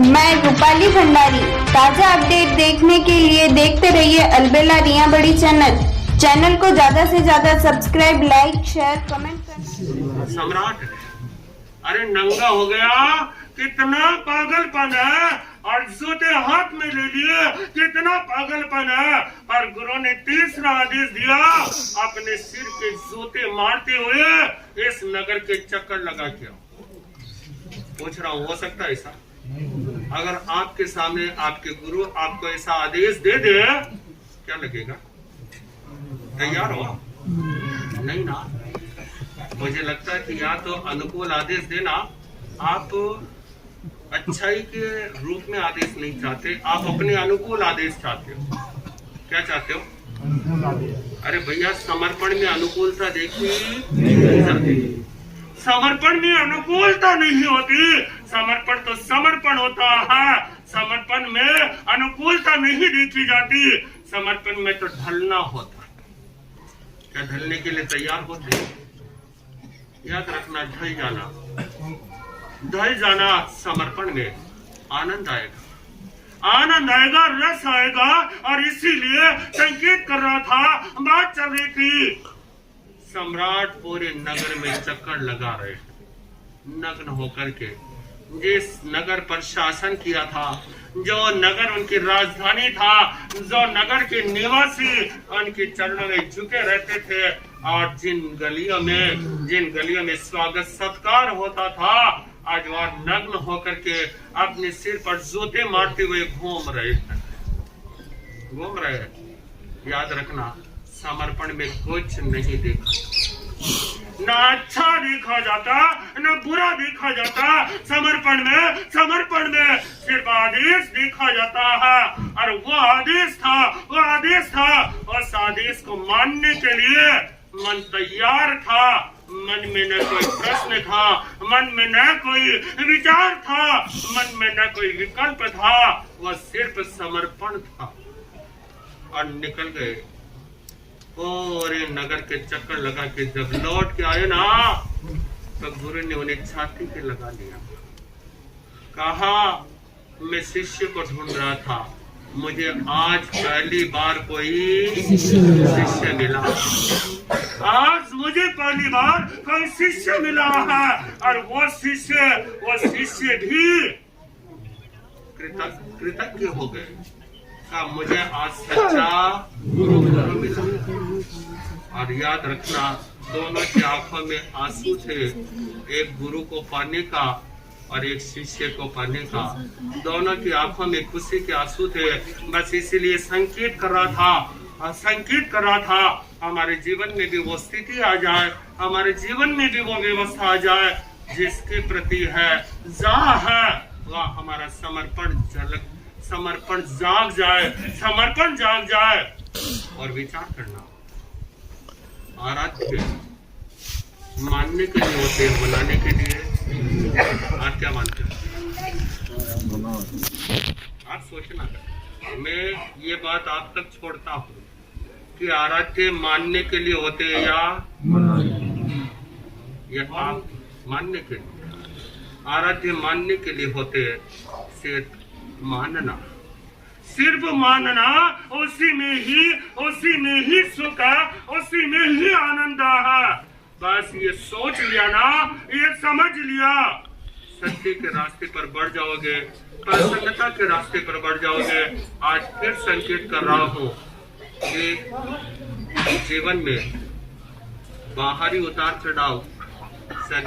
मैं रूपाली भंडारी। ताजा अपडेट देखने के लिए देखते रहिए अलबेला रिया बड़ी चैनल को ज्यादा से ज्यादा सब्सक्राइब, लाइक, शेयर, कमेंट करना। सम्राट है, अरे नंगा हो गया, कितना पागलपन है। और जूते हाथ में ले लिए, कितना पागलपन है। और गुरु ने तीसरा आदेश दिया, अपने सिर के जूते मारते हुए इस नगर के चक्कर लगा के आओ। पूछ रहा हूं, हो सकता है ऐसा? अगर आपके सामने आपके गुरु आपको ऐसा आदेश दे दे, क्या लगेगा? तैयार हो? नहीं ना। मुझे लगता है कि या तो अनुकूल आदेश देना, आप अच्छाई के रूप में आदेश नहीं चाहते, आप अपने अनुकूल आदेश चाहते हो। क्या चाहते हो? अरे भैया, समर्पण में अनुकूलता देखी नहीं जाती, समर्पण में अनुकूलता नहीं होती। समर्पण तो समर्पण होता है, समर्पण में अनुकूलता नहीं देखी जाती। समर्पण में तो ढलना होता। क्या ढलने के लिए तैयार होते? याद रखना, ढल जाना समर्पण में आनंद आएगा, आनंद आएगा, रस आएगा। और इसीलिए संकेत कर रहा था, बात चल रही थी। सम्राट पूरे नगर में चक्कर लगा रहे, नग्न होकर के। जिस नगर पर शासन किया था, जो नगर उनकी राजधानी था, जो नगर के निवासी उनके चरणों में झुके रहते थे, और जिन गलियों में स्वागत सत्कार होता था, आज वह नग्न होकर के अपने सिर पर जूते मारते हुए घूम रहे। याद रखना, समर्पण में कुछ नहीं देखा, न अच्छा देखा जाता, न बुरा देखा जाता। समर्पण में सिर्फ आदेश देखा जाता है। और वो आदेश था, उस आदेश को मानने के लिए मन तैयार था। मन में न कोई प्रश्न था, मन में न कोई विचार था, मन में न कोई विकल्प था। वह सिर्फ समर्पण था। और निकल गए पूरे नगर के चक्कर लगा के। जब लौट के आए ना, तो गुरु ने उन्हें छाती पे लगा लिया। कहा, मैं शिष्य को ढूंढ रहा था, मुझे आज पहली बार कोई शिष्य मिला। आज मुझे पहली बार कोई शिष्य मिला है। और वो शिष्य भी कृतज्ञ हो गए। मुझे आज सच्चा गुरु मिला। और याद रखना, दोनों की आंखों में आंसू थे, एक गुरु को पाने का और एक शिष्य को पाने का। दोनों की आंखों में खुशी के आंसू थे। बस इसीलिए संकेत कर रहा था, हमारे जीवन में भी वो स्थिति आ जाए, हमारे जीवन में भी वो व्यवस्था आ जाए, जिसके प्रति है वह हमारा समर्पण जाग जाए। और विचार करना, आराध्य मानने के लिए होते हैं, बुलाने के लिए। आप क्या मानते हैं? आप सोचना। मैं ये बात आप तक छोड़ता हूँ कि आराध्य मानने के लिए होते हैं या आप मानने के लिए? आराध्य मानने के लिए होते हैं। सिर्फ मानना, उसी में ही सुख है, उसी में ही आनंद है। बस ये सोच लिया ना, ये समझ लिया, सत्य के रास्ते पर बढ़ जाओगे, प्रसन्नता के रास्ते पर बढ़ जाओगे। आज फिर संकेत कर रहा हूँ कि जीवन में बाहरी उतार चढ़ाव सर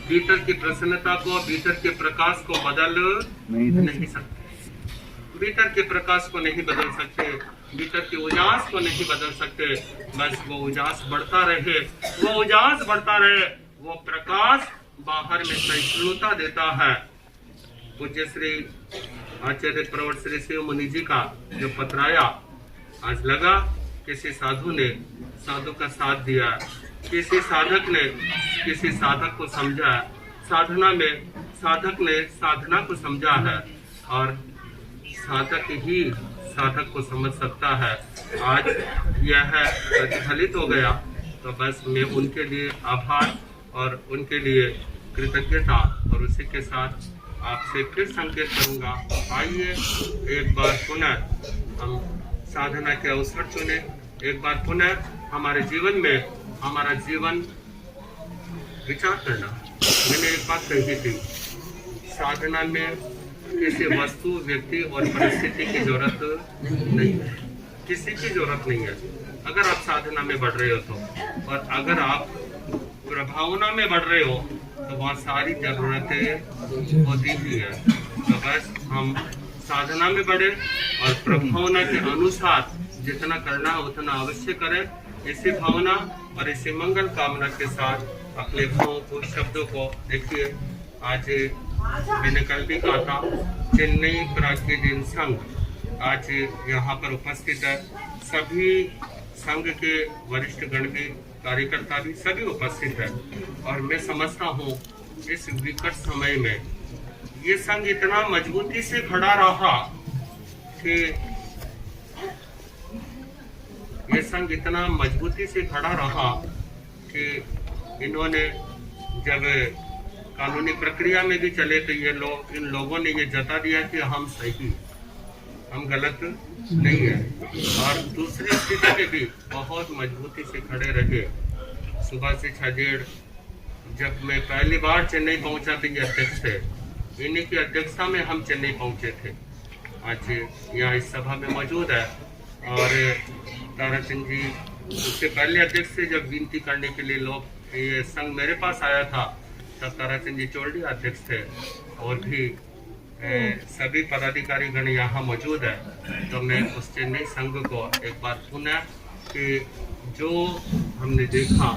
भीतर की प्रसन्नता को, भीतर के प्रकाश को बदल नहीं सकते। भीतर के प्रकाश को नहीं बदल सकते, भीतर के उजास को नहीं बदल सकते। बस वो उजास बढ़ता रहे, वो प्रकाश बाहर में सहिष्णुता देता है। पूज्य श्री आचार्य प्रवर श्री शिव मुनि जी का जो पत्राया, आज लगा किसी साधु का साथ दिया, किसी साधक ने किसी साधक को समझा, साधना में साधक ने साधना को समझा है, और साधक ही साधक को समझ सकता है। आज यह प्रतिफलित हो गया, तो बस मैं उनके लिए आभार और उनके लिए कृतज्ञता और उसी के साथ आपसे फिर संकेत करूंगा, आइए एक बार पुनः हम साधना के अवसर चुने, एक बार पुनः हमारे जीवन में हमारा जीवन विचार करना। मैंने एक बात कही थी, साधना में किसी वस्तु, व्यक्ति और परिस्थिति की जरूरत नहीं है, किसी की जरूरत नहीं है। अगर आप साधना में बढ़ रहे हो तो, और अगर आप प्रभावना में बढ़ रहे हो तो वहाँ सारी जरूरतें होती ही है। तो बस हम साधना में बढ़े और प्रभावना के अनुसार जितना करना है उतना अवश्य करें। इसी भावना और इसी मंगल कामना के साथ अपने भावों को, शब्दों को देखिए। आज मैंने कल भी कहा था, चेन्नई प्राचीन संघ आज यहाँ पर उपस्थित है। सभी संघ के वरिष्ठ गण भी, कार्यकर्ता भी, सभी उपस्थित है। और मैं समझता हूँ इस विकट समय में ये संघ इतना मजबूती से खड़ा रहा कि ये संघ इतना मजबूती से खड़ा रहा कि इन्होंने जब कानूनी प्रक्रिया में भी चले तो ये लोग, इन लोगों ने ये जता दिया कि हम सही, हम गलत नहीं है। और दूसरी स्थिति में भी बहुत मजबूती से खड़े रहे। सुबह से 6:30 जब मैं पहली बार चेन्नई पहुंचा तो ये अध्यक्ष थे, इन्हीं की अध्यक्षता में हम चेन्नई पहुंचे थे। आज यहाँ इस सभा में मौजूद है। और ताराचंद जी उससे पहले अध्यक्ष से जब विनती करने के लिए लोग ये संघ मेरे पास आया था, तब ताराचंद जी चोरडी अध्यक्ष थे और भी सभी पदाधिकारी गण यहाँ मौजूद है। तो मैं उस चेन्नई संघ को एक बार पुनः कि जो हमने देखा,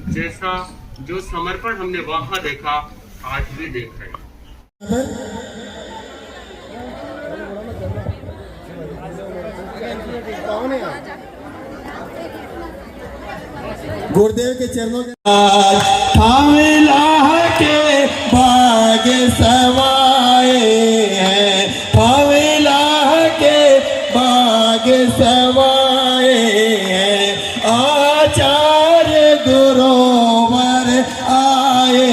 जैसा जो समर्पण हमने वहाँ देखा, आज भी देख रहे हैं। गुरुदेव के चरणों के थामिला के भाग सवाए हैं, थामिला के भाग सवाए हैं। आचार्य गुरुवर आए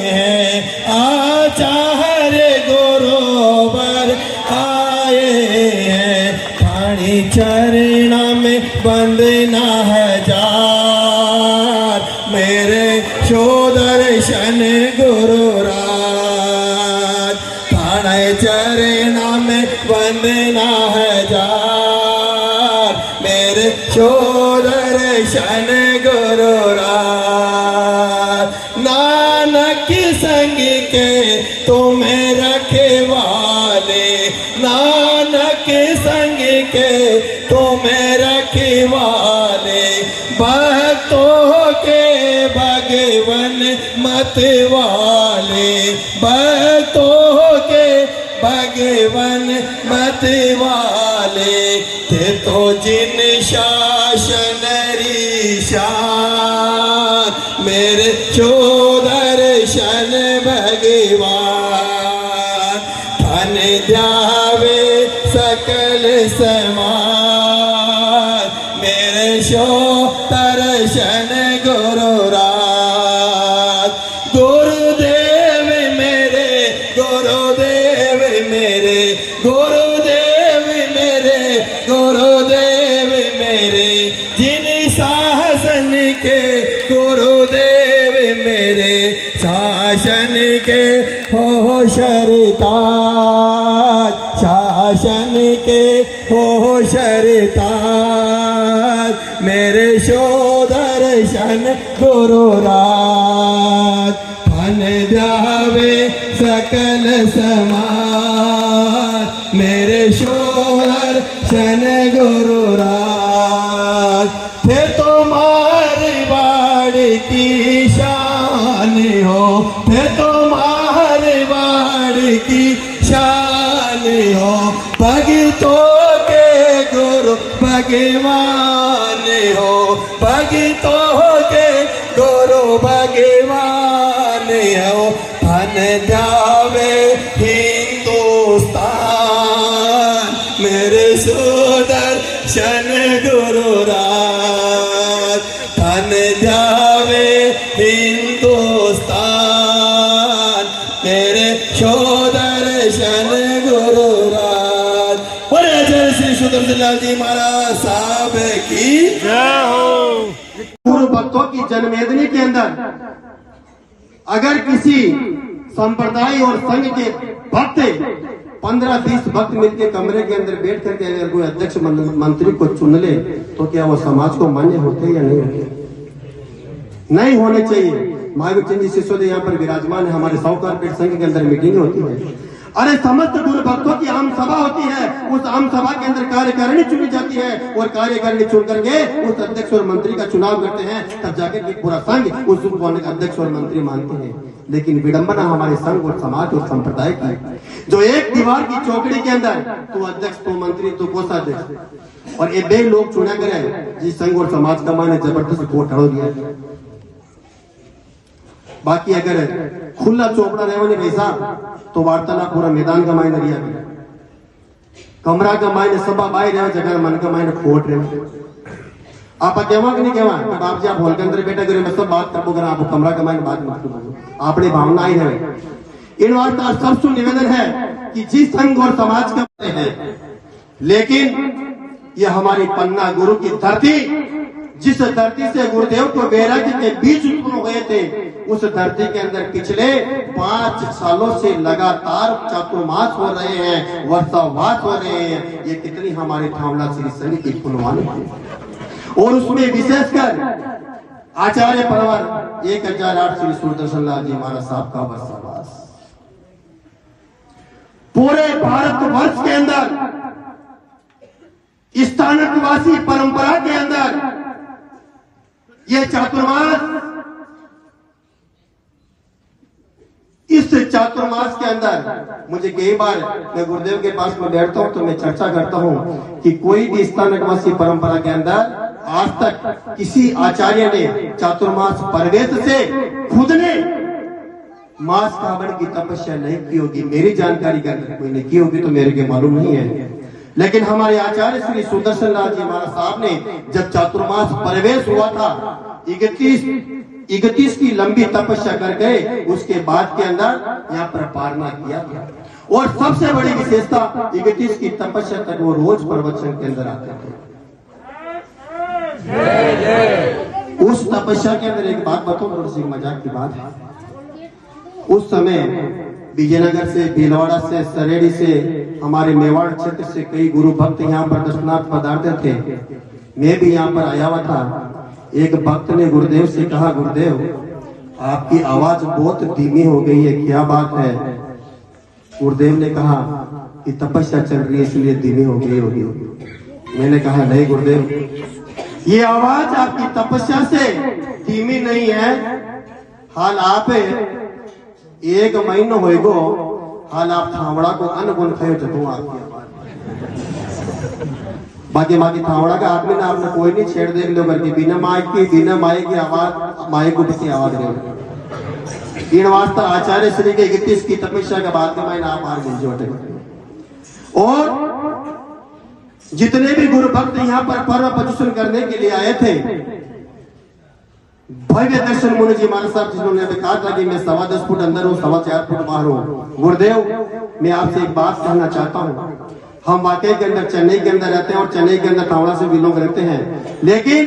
हैं, आचार्य गुरुवर आए हैं। पानी चरण में बंदना हजार, मेरे शो दर्शन गुरुराज। थाने चरण में वंदना हजार, मेरे शो दर्शन गुरुराज। नानक संग के तुम्हें रखवाले, नानक संग के तुम्हें रखवाले। भक्तों के भगवन मत वाले, भक्तों के भगवन मत वाले। ते तो जिन शासन रीशान, मेरे शो दर्शन भगवान। धन ध्यावे सकल समाज, मेरे शो दर्शन गुरुराज। गुरुदेव मेरे, गुरुदेव मेरे, गुरुदेव मेरे, गुरुदेव मेरे। जिन शासन के गुरुदेव मेरे, शासन के हो सरताज, शासन के हो सरताज। मेरे शो दर्शन गुरुराज। फन ध्यावे सकल समाज, मेरे शो दर्शन गुरुराज। थे तुम्हारी बाड़ी की शान हो, थे तुम्हारी बाड़ी की शान हो। भक्तों के गुरु भगवान हो, भक्तों के गुरु भगवान हो। धन ध्यावे हिंदुस्तान, मेरे सुदर्शन गुरुराज। धन ध्यावे हिंदुस्तान, मेरे शोधर शन गुरुराज। बोले जय श्री सुदर्शन लाल जी महाराज साहब की जय हो। गुरु भक्तों की जनमेदनी के अंदर अगर किसी संप्रदाय और संघ के भक्त 15-20 भक्त मिलकर कमरे के अंदर बैठ करके अगर कोई अध्यक्ष मंत्री को चुन ले तो क्या वो समाज को मान्य होते या नहीं होते? नहीं होने चाहिए। महावीर चंद जी सिसोदिया यहाँ पर विराजमान है। हमारे साहूकार पेट संघ के अंदर मीटिंग होती है। अरे समस्त गुरु भक्तों की आम सभा होती है। उस आम सभा के अंदर कार्यकारिणी चुनी जाती है और कार्यकारिणी चुन करके उस अध्यक्ष और मंत्री का चुनाव करते हैं। तब जाकर के पूरा संघ उस अध्यक्ष और मंत्री मानते हैं। लेकिन विडंबना हमारे संघ और समाज और संप्रदाय की, जो एक दीवार की चौकड़ी के अंदर तो अध्यक्ष तो मंत्री तो कोषाध्यक्ष और ये बे लोग चुना करे जिस संघ और समाज का माने जबरदस्त वोट हड़ो दिया। बाकी अगर खुला चौपड़ा रहे वैसा तो वार्तालाप पूरा मैदान का मायने रिया कमरा का मायने सभा बाहर रहे जगह मन का मायने खोट रहे। आप कहवा कि नहीं कहवा आप जी आप हॉल के अंदर बैठा करें मैं सब बात करबो करें आप कमरा का मायने बात मत करो। अपनी भावना ही रहे। इन वार्ता सबसे निवेदन है कि जिस संघ और समाज का है, लेकिन यह हमारी पन्ना गुरु की धरती, जिस धरती से गुरुदेव को वैराग्य के बीज उत्पन्न हुए थे, उस धरती के अंदर पिछले 5 सालों से लगातार चातुर्मास हो रहे हैं, वर्षावास हो रहे हैं। ये कितनी हमारे थावड़ा श्री संघ की पुण्यवानी है। और उसमें विशेषकर आचार्य परिवार 1008 श्री सुदर्शन लाल जी महाराज साहब का वर्षावास पूरे भारतवर्ष के अंदर स्थानकवासी परंपरा के अंदर ये चातुर्मास, इस चातुर्मास के अंदर मुझे कई बार मैं गुरुदेव के पास में बैठता हूं तो मैं चर्चा करता हूं कि कोई भी स्थानकवासी परंपरा के अंदर आज तक किसी आचार्य ने चातुर्मास प्रवेश से खुद ने मास कावड़ की तपस्या नहीं की होगी। मेरी जानकारी का कोई ने की होगी तो मेरे को मालूम नहीं है। लेकिन हमारे आचार्य श्री सुदर्शन लाल जी महाराज साहब ने जब चातुर्मास प्रवेश हुआ था 31 की लंबी तपस्या कर गए, उसके बाद के अंदर यहाँ पर पारना किया गया। और सबसे बड़ी विशेषता 31 की तपस्या तक वो रोज प्रवचन के अंदर आते थे। उस तपस्या के अंदर एक बात बताऊं, थोड़ी सी मजाक की बात है। उस समय विजयनगर से, भीलवाड़ा से, सरेड़ी से, हमारे मेवाड़ क्षेत्र से कई गुरु भक्त यहाँ पर दर्शनार्थ पधारते थे। मैं भी यहाँ पर आया हुआ था। एक भक्त ने गुरुदेव से कहा, गुरुदेव आपकी आवाज बहुत धीमी हो गई है, क्या बात है? गुरुदेव ने कहा कि तपस्या चल रही है इसलिए धीमी हो गई होगी। मैंने कहा नहीं गुरुदेव, ये आवाज आपकी तपस्या से धीमी नहीं है। हाल आप 1 महीना होएगो, हाल आप थावड़ा को अन्न गुण खाए जतू आपकी बाकी थावड़ा का आदमी ना आपने कोई नहीं छेड़ देख लो करके बिना माइक की आवाज माइक को किसी आवाज नहीं। इन वास्ता आचार्य श्री के 31 की तपस्या के बाद में मायने आप हार मिल जोटे। और जितने भी गुरु भक्त यहाँ पर पर्व प्रदर्शन करने के लिए आए थे, भव्य दर्शन मुनि जी महाराज साहब जिन्होंने कहा था कि मैं 10.25 फुट अंदर हूँ, 4.25 फुट बाहर हूँ। गुरुदेव मैं आपसे एक बात कहना चाहता हूँ। हम वाकई के अंदर चेन्नई के अंदर रहते हैं और चेन्नई के अंदर थावड़ा से भी लोग रहते हैं, लेकिन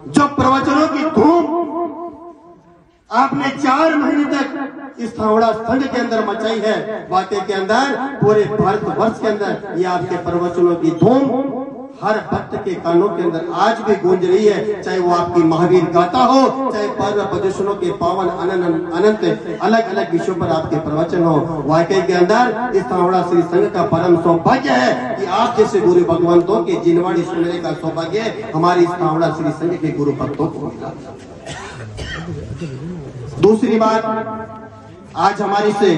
जो प्रवचनों की धूम आपने 4 महीने तक इस थावड़ा संघ के अंदर मचाई है, वाकई के अंदर पूरे भारतवर्ष के अंदर ये आपके प्रवचनों की धूम हर भक्त के कानों के अंदर आज भी गूंज रही है। चाहे वो आपकी महावीर गाथा हो, चाहे पर्व प्रदर्शनों के पावन अनंत अलग अलग विषयों पर आपके प्रवचन हो, वाकई के अंदर इस थावड़ा श्री संघ का परम सौभाग्य है कि आप जैसे गुरु भगवंतों के जिनवाणी सुनने का सौभाग्य हमारी इस थावड़ा श्री संघ के गुरु भक्तों को मिला। दूसरी बात, आज हमारी से